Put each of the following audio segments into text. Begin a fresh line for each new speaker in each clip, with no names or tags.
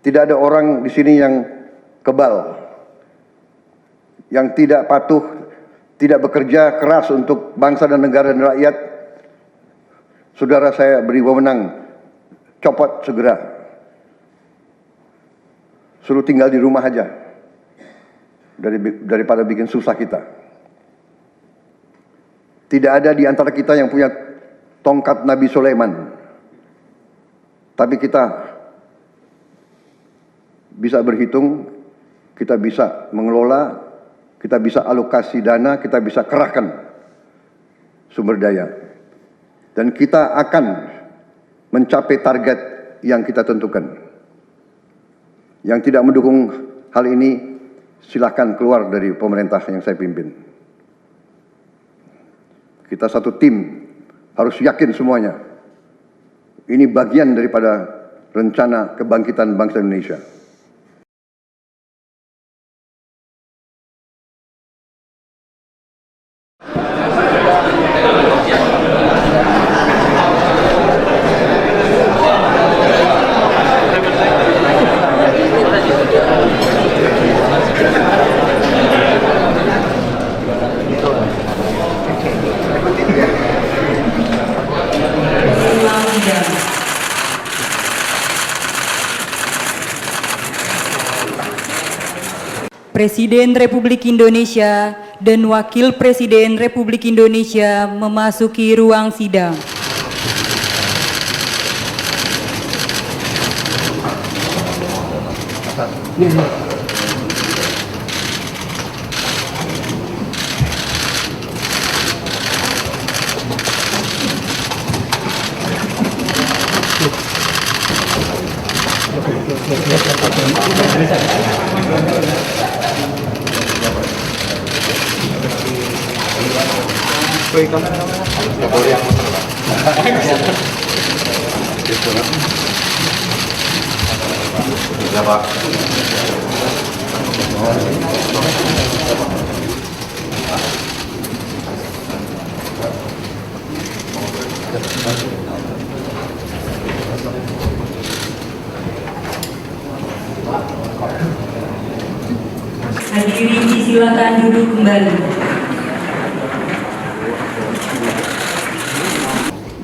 Tidak ada orang di sini yang kebal, yang tidak patuh, tidak bekerja keras untuk bangsa dan negara dan rakyat. Saudara saya beri wewenang, copot segera. Suruh tinggal di rumah aja, daripada bikin susah kita. Tidak ada di antara kita yang punya tongkat Nabi Sulaiman. Tapi kita bisa berhitung, kita bisa mengelola, kita bisa alokasi dana, kita bisa kerahkan sumber daya. Dan kita akan mencapai target yang kita tentukan. Yang tidak mendukung hal ini, silahkan keluar dari pemerintah yang saya pimpin. Kita satu tim, harus yakin semuanya. Ini bagian daripada rencana kebangkitan bangsa Indonesia.
Presiden Republik Indonesia dan Wakil Presiden Republik Indonesia memasuki ruang sidang. Hadirin silakan duduk kembali.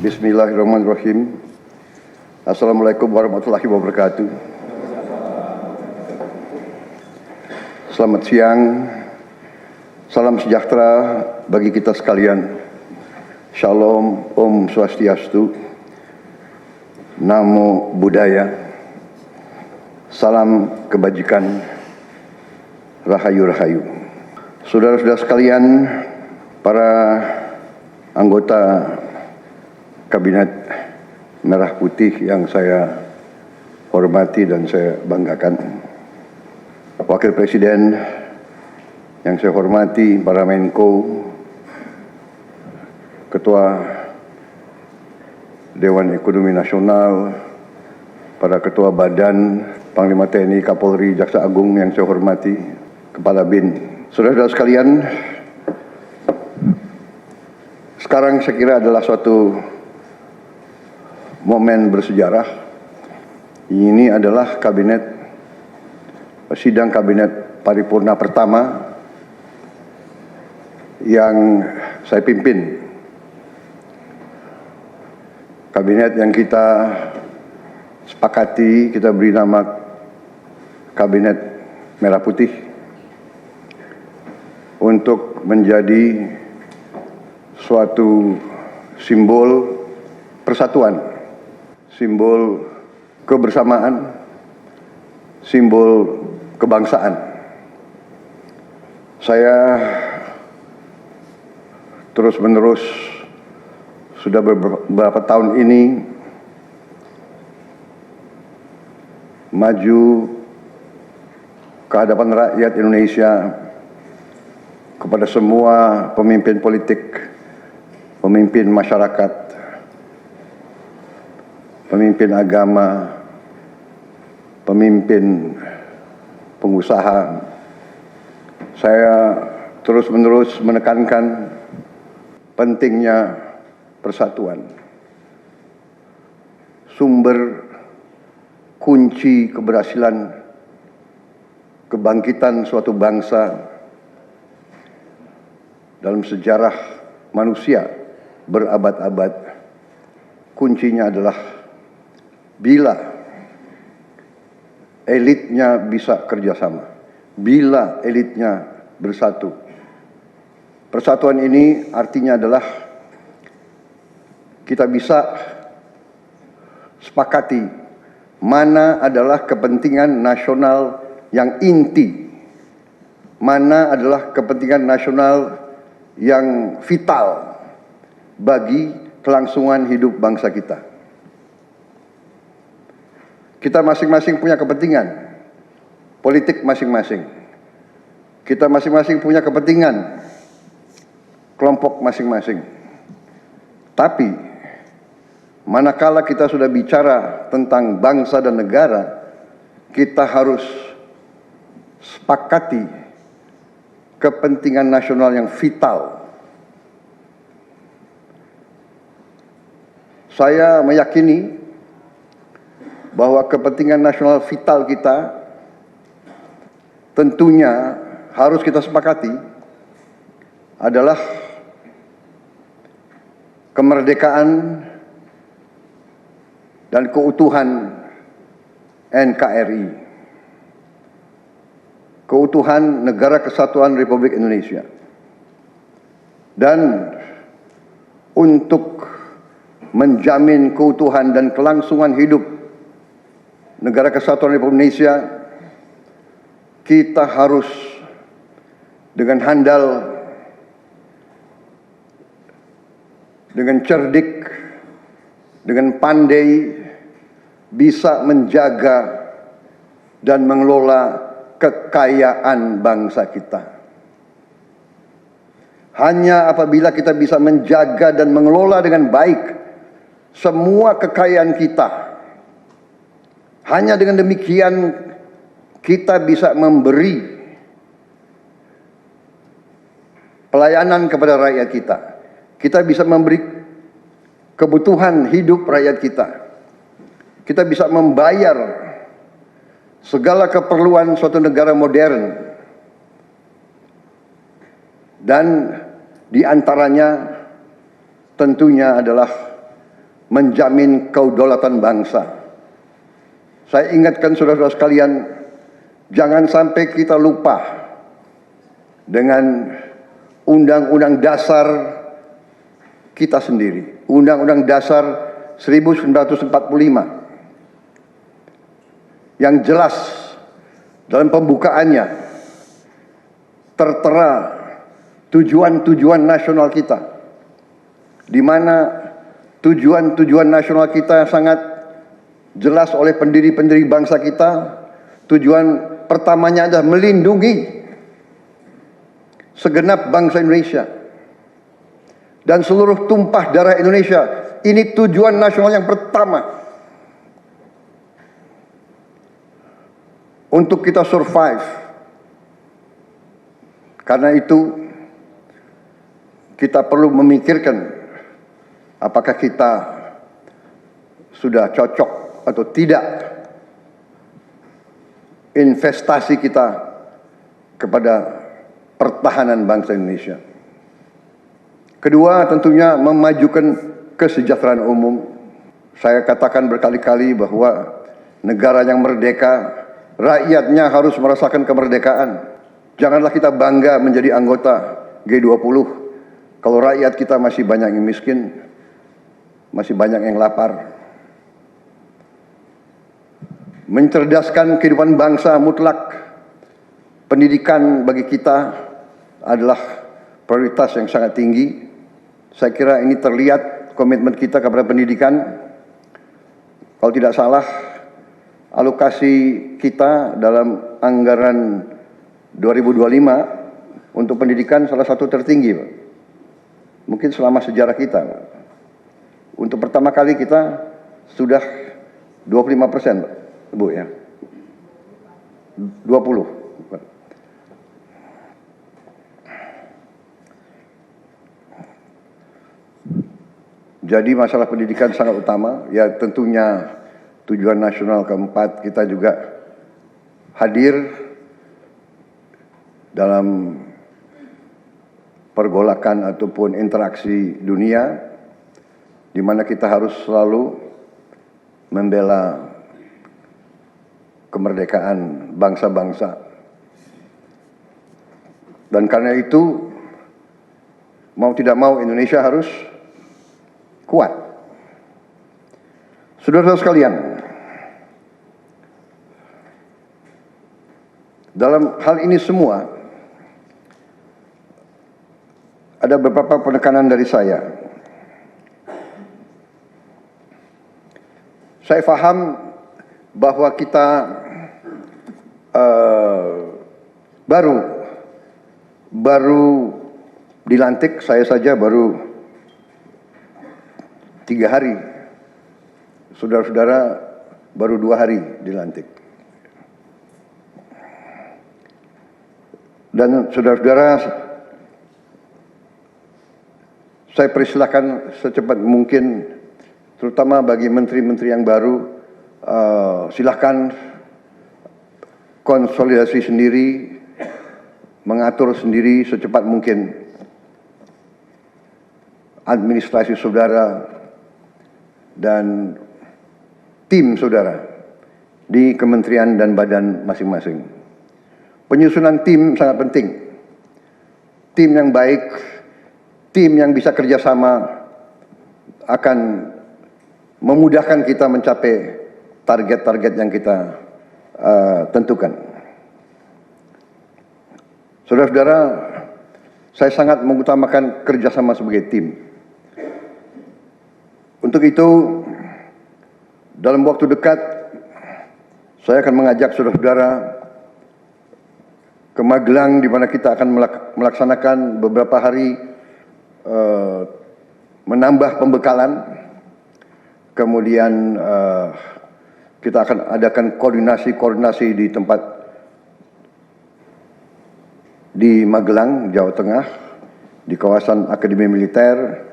Bismillahirrahmanirrahim. Assalamualaikum warahmatullahi wabarakatuh. Selamat siang. Salam sejahtera bagi kita sekalian. Shalom, Om Swastiastu, Namo Buddhaya, salam kebajikan, Rahayu-Rahayu. Saudara-saudara sekalian, para anggota Kabinet Merah Putih yang saya hormati dan saya banggakan, Wakil Presiden yang saya hormati, para Menko, Ketua Dewan Ekonomi Nasional, para Ketua Badan, Panglima TNI, Kapolri, Jaksa Agung yang saya hormati, Kepala BIN. Saudara-saudara sekalian, sekarang saya kira adalah suatu momen bersejarah. Ini adalah sidang kabinet paripurna pertama yang saya pimpin. Kabinet yang kita sepakati, kita beri nama Kabinet Merah Putih untuk menjadi suatu simbol persatuan, simbol kebersamaan, simbol kebangsaan. Saya terus-menerus sudah beberapa tahun ini maju ke hadapan rakyat Indonesia, kepada semua pemimpin politik, pemimpin masyarakat, pemimpin agama, pemimpin pengusaha. Saya terus-menerus menekankan pentingnya persatuan. Sumber kunci keberhasilan kebangkitan suatu bangsa dalam sejarah manusia berabad-abad. Kuncinya adalah bila elitnya bisa kerjasama, bila elitnya bersatu. Persatuan ini artinya adalah kita bisa sepakati mana adalah kepentingan nasional yang inti, mana adalah kepentingan nasional yang vital bagi kelangsungan hidup bangsa kita. Kita masing-masing punya kepentingan politik masing-masing. Kita masing-masing punya kepentingan kelompok masing-masing. Tapi manakala kita sudah bicara tentang bangsa dan negara, kita harus sepakati kepentingan nasional yang vital. Saya meyakini bahwa kepentingan nasional vital kita tentunya harus kita sepakati adalah kemerdekaan dan keutuhan NKRI, keutuhan Negara Kesatuan Republik Indonesia. Dan untuk menjamin keutuhan dan kelangsungan hidup Negara Kesatuan Republik Indonesia, kita harus dengan handal, dengan cerdik, dengan pandai bisa menjaga dan mengelola kekayaan bangsa kita. Hanya apabila kita bisa menjaga dan mengelola dengan baik semua kekayaan kita, hanya dengan demikian kita bisa memberi pelayanan kepada rakyat kita. Kita bisa memberi kebutuhan hidup rakyat kita. Kita bisa membayar segala keperluan suatu negara modern. Dan di antaranya tentunya adalah menjamin kedaulatan bangsa. Saya ingatkan saudara-saudara sekalian, jangan sampai kita lupa dengan Undang-Undang Dasar kita sendiri, Undang-Undang Dasar 1945, yang jelas dalam pembukaannya tertera tujuan-tujuan nasional kita, di mana tujuan-tujuan nasional kita sangat jelas oleh pendiri-pendiri bangsa kita. Tujuan pertamanya adalah melindungi segenap bangsa Indonesia dan seluruh tumpah darah Indonesia. Ini tujuan nasional yang pertama untuk kita survive. Karena itu kita perlu memikirkan apakah kita sudah cocok atau tidak investasi kita kepada pertahanan bangsa Indonesia. Kedua, tentunya memajukan kesejahteraan umum. Saya katakan berkali-kali bahwa negara yang merdeka, rakyatnya harus merasakan kemerdekaan. Janganlah kita bangga menjadi anggota G20 kalau rakyat kita masih banyak yang miskin, masih banyak yang lapar. Mencerdaskan kehidupan bangsa mutlak. Pendidikan bagi kita adalah prioritas yang sangat tinggi. Saya kira ini terlihat komitmen kita kepada pendidikan. Kalau tidak salah, alokasi kita dalam anggaran 2025 untuk pendidikan salah satu tertinggi, Pak. Mungkin selama sejarah kita, Pak. Untuk pertama kali kita sudah 25%, Pak. Bu ya. 20. Jadi masalah pendidikan sangat utama. Ya tentunya tujuan nasional keempat kita juga hadir dalam pergolakan ataupun interaksi dunia, di mana kita harus selalu membela kemerdekaan bangsa-bangsa. Dan karena itu, mau tidak mau Indonesia harus kuat. Saudara-saudara sekalian, dalam hal ini semua ada beberapa penekanan dari saya. Saya paham bahwa kita baru dilantik, saya saja baru 3 hari. Saudara-saudara baru 2 hari dilantik. Dan saudara-saudara, saya persilahkan secepat mungkin, terutama bagi menteri-menteri yang baru, silahkan konsolidasi sendiri, mengatur sendiri secepat mungkin administrasi saudara dan tim saudara di kementerian dan badan masing-masing. Penyusunan tim sangat penting. Tim yang baik, tim yang bisa kerjasama akan memudahkan kita mencapai target-target yang kita tentukan. Saudara-saudara, saya sangat mengutamakan kerjasama sebagai tim. Untuk itu, dalam waktu dekat, saya akan mengajak saudara-saudara ke Magelang, di mana kita akan melaksanakan beberapa hari menambah pembekalan. Kemudian kita akan adakan koordinasi di tempat di Magelang, Jawa Tengah, di kawasan Akademi Militer.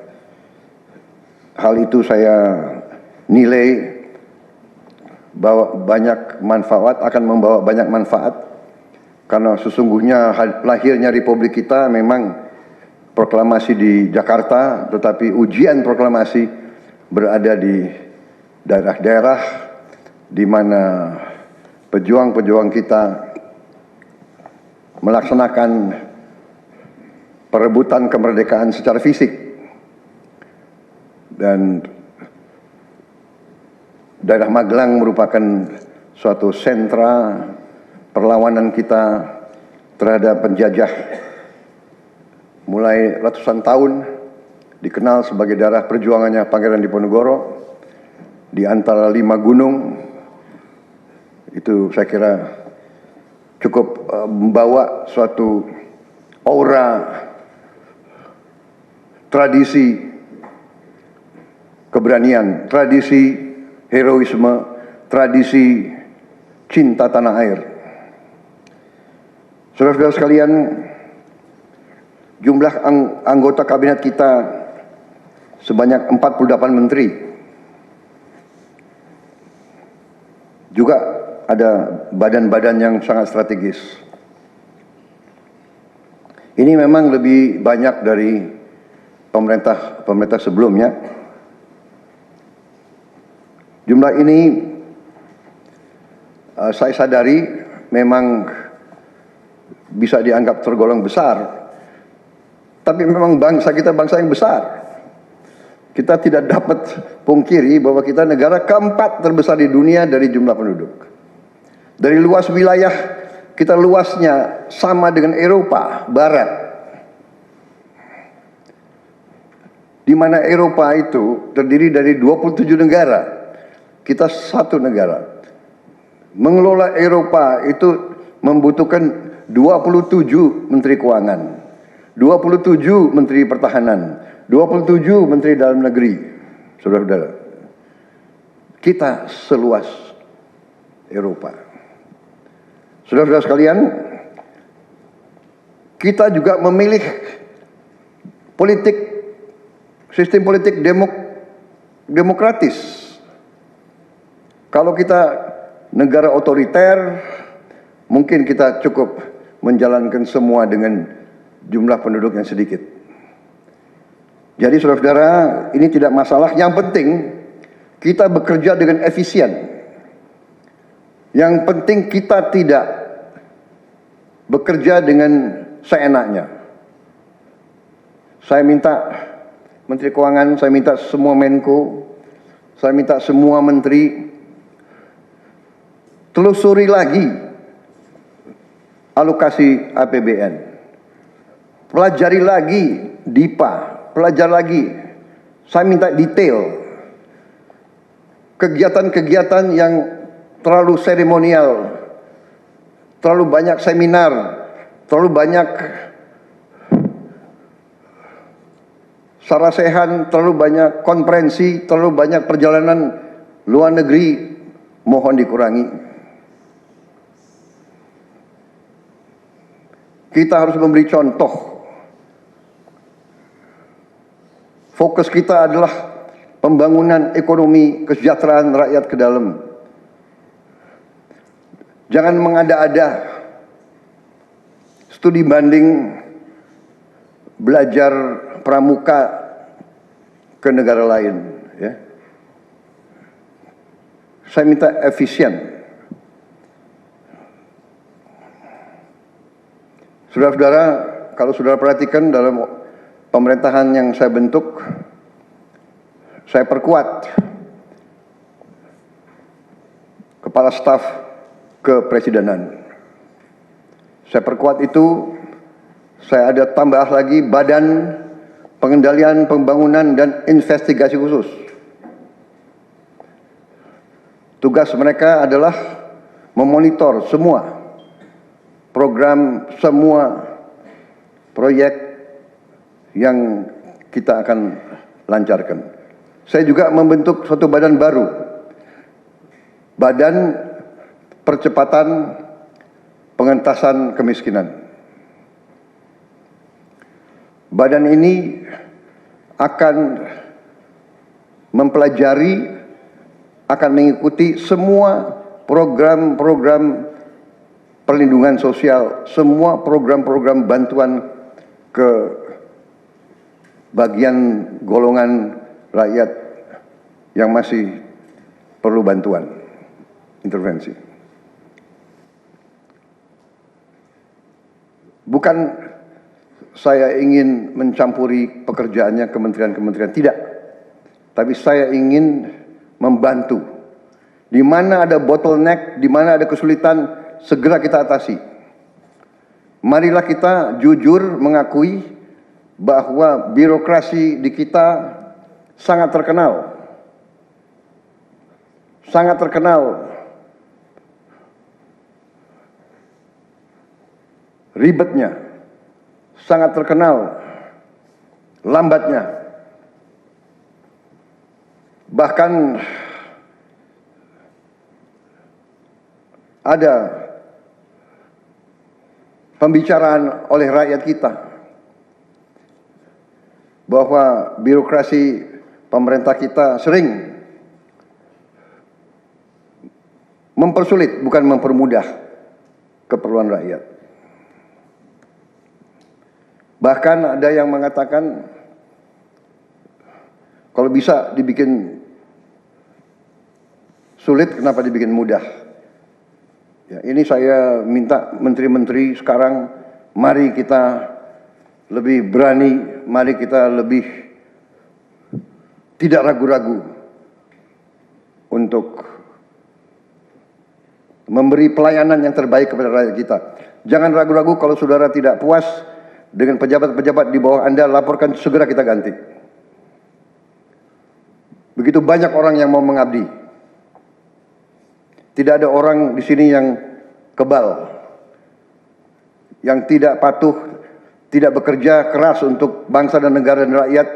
Hal itu saya nilai bahwa akan membawa banyak manfaat, karena sesungguhnya lahirnya Republik kita memang proklamasi di Jakarta, tetapi ujian proklamasi berada di daerah-daerah di mana pejuang-pejuang kita melaksanakan perebutan kemerdekaan secara fisik. Dan daerah Magelang merupakan suatu sentra perlawanan kita terhadap penjajah. Mulai ratusan tahun dikenal sebagai daerah perjuangannya Pangeran Diponegoro. Di antara 5 gunung, itu saya kira cukup membawa suatu aura tradisi keberanian, tradisi heroisme, tradisi cinta tanah air. Saudara-saudara sekalian, jumlah anggota kabinet kita sebanyak 48 menteri. Juga ada badan-badan yang sangat strategis. Ini memang lebih banyak dari pemerintah sebelumnya. Jumlah ini saya sadari memang bisa dianggap tergolong besar. Tapi memang bangsa kita bangsa yang besar. Kita tidak dapat pungkiri bahwa kita negara keempat terbesar di dunia dari jumlah penduduk. Dari luas wilayah, kita luasnya sama dengan Eropa Barat. Di mana Eropa itu terdiri dari 27 negara. Kita satu negara. Mengelola Eropa itu membutuhkan 27 menteri keuangan, 27 menteri pertahanan, 27 menteri dalam negeri. Saudara-saudara, kita seluas Eropa. Saudara-saudara sekalian, kita juga memilih sistem politik demokratis. Kalau kita negara otoriter, mungkin kita cukup menjalankan semua dengan jumlah penduduk yang sedikit. Jadi saudara-saudara, ini tidak masalah. Yang penting kita bekerja dengan efisien. Yang penting kita tidak bekerja dengan seenaknya. Saya minta Menteri Keuangan, saya minta semua Menko, saya minta semua menteri telusuri lagi alokasi APBN. Pelajari lagi DIPA, pelajari lagi. Saya minta detail. Kegiatan-kegiatan yang terlalu seremonial, terlalu banyak seminar, terlalu banyak sarasehan, terlalu banyak konferensi, terlalu banyak perjalanan luar negeri, mohon dikurangi. Kita harus memberi contoh. Fokus kita adalah pembangunan ekonomi, kesejahteraan rakyat ke dalam. Jangan mengada-ada. Studi banding belajar pramuka ke negara lain, ya. Saya minta efisien. Saudara-saudara, kalau saudara perhatikan dalam pemerintahan yang saya bentuk, saya perkuat kepala staf kepresidenan. Saya perkuat itu, saya ada tambah lagi Badan Pengendalian Pembangunan dan Investigasi Khusus. Tugas mereka adalah memonitor semua program, semua proyek yang kita akan lancarkan. Saya juga membentuk suatu badan baru, Badan Percepatan Pengentasan Kemiskinan. Badan ini akan mempelajari, akan mengikuti semua program-program perlindungan sosial, semua program-program bantuan ke bagian golongan rakyat yang masih perlu bantuan, intervensi. Bukan saya ingin mencampuri pekerjaannya kementerian-kementerian, tidak. Tapi saya ingin membantu. Di mana ada bottleneck, di mana ada kesulitan, segera kita atasi. Marilah kita jujur mengakui bahwa birokrasi di kita sangat terkenal. Sangat terkenal ribetnya, sangat terkenal lambatnya. Bahkan ada pembicaraan oleh rakyat kita bahwa birokrasi pemerintah kita sering mempersulit, bukan mempermudah keperluan rakyat. Bahkan ada yang mengatakan kalau bisa dibikin sulit, kenapa dibikin mudah? Ya, ini saya minta menteri-menteri sekarang, mari kita lebih berani, mari kita lebih tidak ragu-ragu untuk memberi pelayanan yang terbaik kepada rakyat kita. Jangan ragu-ragu kalau saudara tidak puas dengan pejabat-pejabat di bawah Anda, laporkan, segera kita ganti. Begitu banyak orang yang mau mengabdi. Tidak ada orang di sini yang kebal, yang tidak patuh, tidak bekerja keras untuk bangsa dan negara dan rakyat.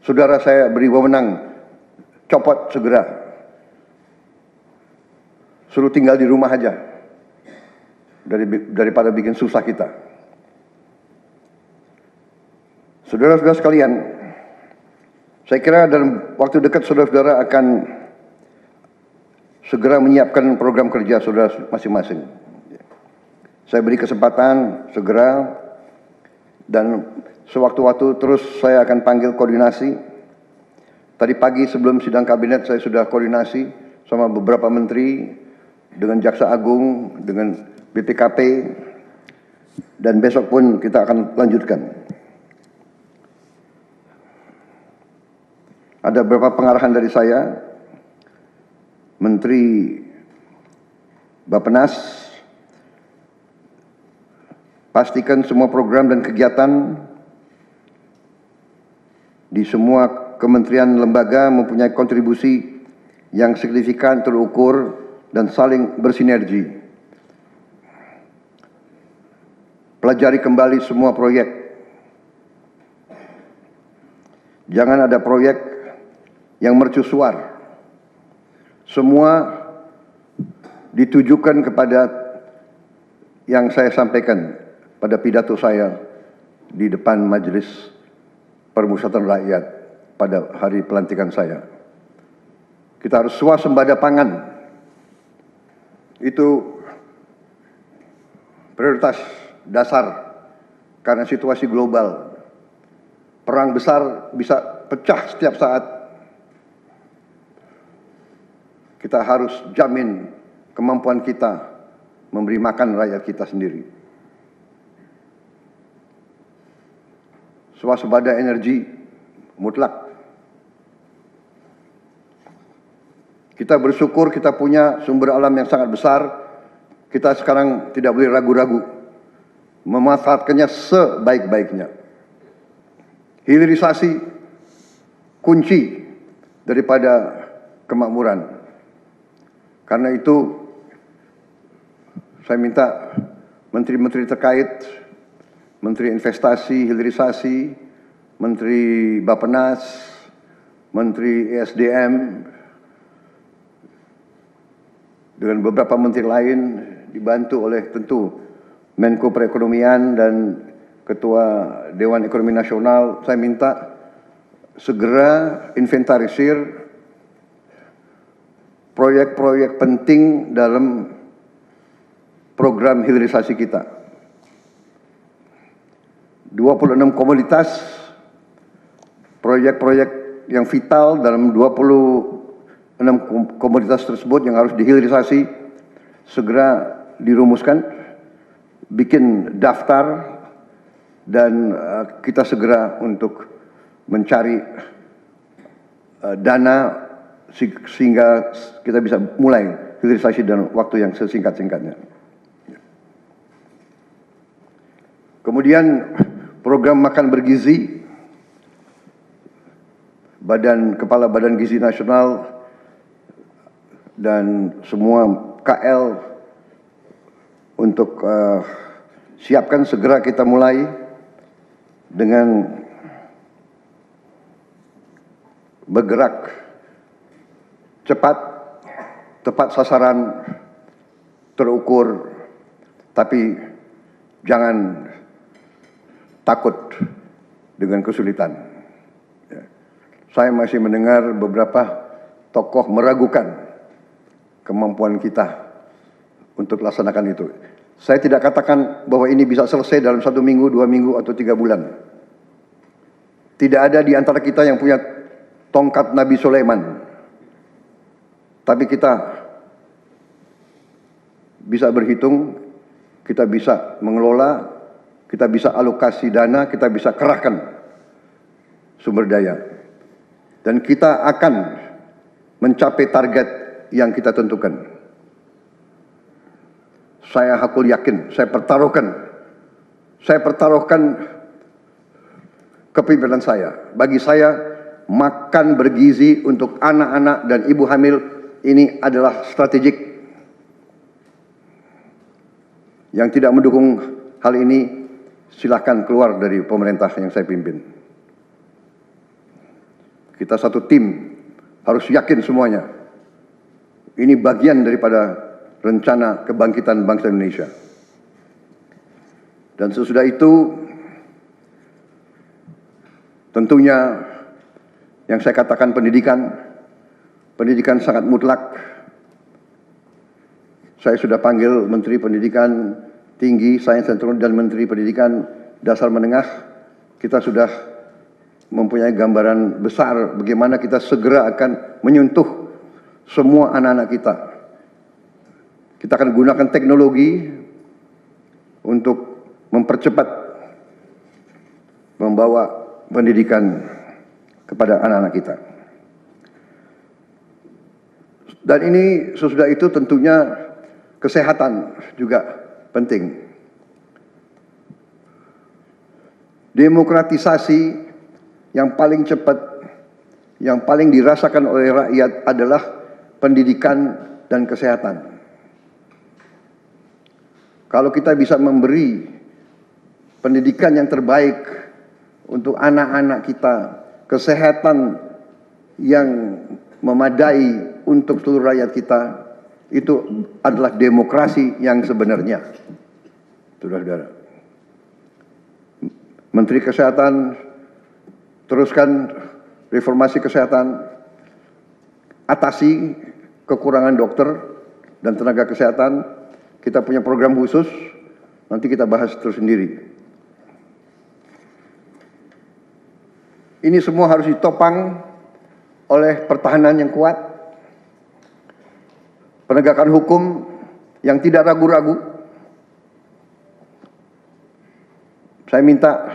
Saudara, saya beri wewenang, copot segera. Suruh tinggal di rumah aja, daripada bikin susah kita. Saudara-saudara sekalian, saya kira dalam waktu dekat saudara-saudara akan segera menyiapkan program kerja saudara masing-masing. Saya beri kesempatan segera, dan sewaktu-waktu terus saya akan panggil koordinasi. Tadi pagi sebelum sidang kabinet saya sudah koordinasi sama beberapa menteri, dengan Jaksa Agung, dengan BPKP, dan besok pun kita akan lanjutkan. Ada beberapa pengarahan dari saya, Menteri Bappenas, pastikan semua program dan kegiatan di semua kementerian lembaga mempunyai kontribusi yang signifikan, terukur, dan saling bersinergi. Pelajari kembali semua proyek. Jangan ada proyek yang mercusuar. Semua ditujukan kepada yang saya sampaikan pada pidato saya di depan Majelis Permusyawaratan Rakyat pada hari pelantikan saya. Kita harus swasembada pangan. Itu prioritas dasar karena situasi global. Perang besar bisa pecah setiap saat. Kita harus jamin kemampuan kita memberi makan rakyat kita sendiri. Swasembada energi mutlak. Kita bersyukur kita punya sumber alam yang sangat besar. Kita sekarang tidak boleh ragu-ragu memanfaatkannya sebaik-baiknya. Hilirisasi kunci daripada kemakmuran. Karena itu saya minta menteri-menteri terkait, Menteri Investasi, Hilirisasi, Menteri Bappenas, Menteri ESDM, dengan beberapa menteri lain dibantu oleh tentu Menko Perekonomian dan Ketua Dewan Ekonomi Nasional, saya minta segera inventarisir proyek-proyek penting dalam program hilirisasi kita. 26 komoditas, proyek-proyek yang vital dalam 26 komoditas tersebut yang harus dihilirisasi segera dirumuskan, bikin daftar, dan kita segera untuk mencari dana sehingga kita bisa mulai hilirisasi dalam waktu yang sesingkat-singkatnya. Kemudian program makan bergizi, Kepala Badan Gizi Nasional dan semua KL untuk siapkan segera kita mulai dengan bergerak cepat, tepat sasaran, terukur, tapi jangan takut dengan kesulitan. Ya. Saya masih mendengar beberapa tokoh meragukan kemampuan kita untuk laksanakan itu. Saya tidak katakan bahwa ini bisa selesai dalam 1 minggu, 2 minggu, atau 3 bulan. Tidak ada di antara kita yang punya tongkat Nabi Sulaiman. Tapi kita bisa berhitung, kita bisa mengelola, kita bisa alokasi dana, kita bisa kerahkan sumber daya. Dan kita akan mencapai target yang kita tentukan. Saya hakul yakin, saya pertaruhkan kepemimpinan saya. Bagi saya, makan bergizi untuk anak-anak dan ibu hamil ini adalah strategik. Yang tidak mendukung hal ini, silahkan keluar dari pemerintah yang saya pimpin. Kita satu tim, harus yakin semuanya. Ini bagian daripada rencana kebangkitan bangsa Indonesia. Dan sesudah itu, tentunya yang saya katakan pendidikan sangat mutlak. Saya sudah panggil Menteri Pendidikan Tinggi, Sains dan Teknologi dan Menteri Pendidikan Dasar Menengah. Kita sudah mempunyai gambaran besar bagaimana kita segera akan menyentuh semua anak-anak kita. Kita akan gunakan teknologi untuk mempercepat membawa pendidikan kepada anak-anak kita. Dan ini sesudah itu tentunya kesehatan juga penting. Demokratisasi yang paling cepat, yang paling dirasakan oleh rakyat adalah pendidikan dan kesehatan. Kalau kita bisa memberi pendidikan yang terbaik untuk anak-anak kita, kesehatan yang memadai untuk seluruh rakyat kita, itu adalah demokrasi yang sebenarnya. Saudara-saudara, Menteri Kesehatan teruskan reformasi kesehatan, atasi kekurangan dokter dan tenaga kesehatan. Kita punya program khusus, nanti kita bahas tersendiri. Ini semua harus ditopang oleh pertahanan yang kuat, penegakan hukum yang tidak ragu-ragu. Saya minta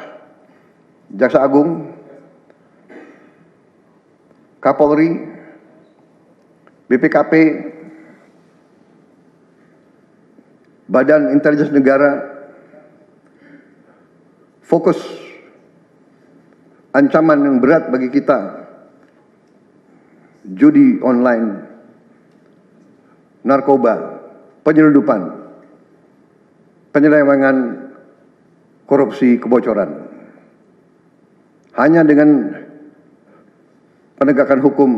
Jaksa Agung, Kapolri, BPKP, Badan Intelijen Negara fokus ancaman yang berat bagi kita, judi online, narkoba, penyelundupan, penyelewengan, korupsi, kebocoran. Hanya dengan penegakan hukum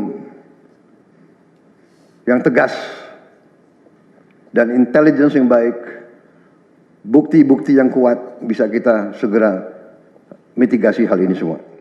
yang tegas dan intelligence yang baik, bukti-bukti yang kuat, bisa kita segera mitigasi hal ini semua.